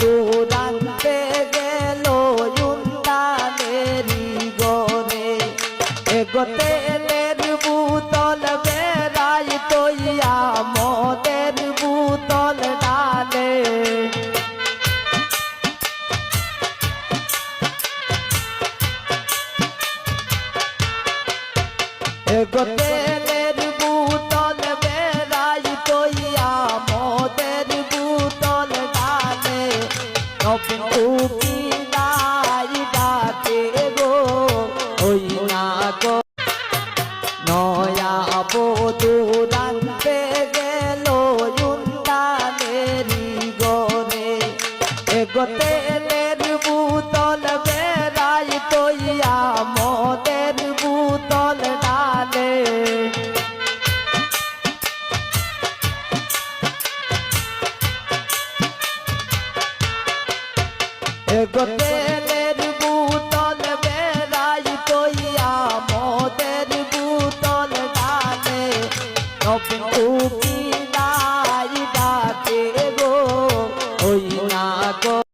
দূরান্তে গেল উন্দানেরি গরে এগোতে তেলের বোতল বেড়াই তৈয়া মদের বোতল ডালে এগোতে তেলের বোতল বেড়াই তৈয়া মদের বোতল ডালে নবীন উকিলাই ডাকে গো ওই না গো নয়া দূরান্তে গেল উন্দানেরি গরে এগোতে তেলের বোতল বেড়াই তৈয়া মদের বোতল ডালে এগোতে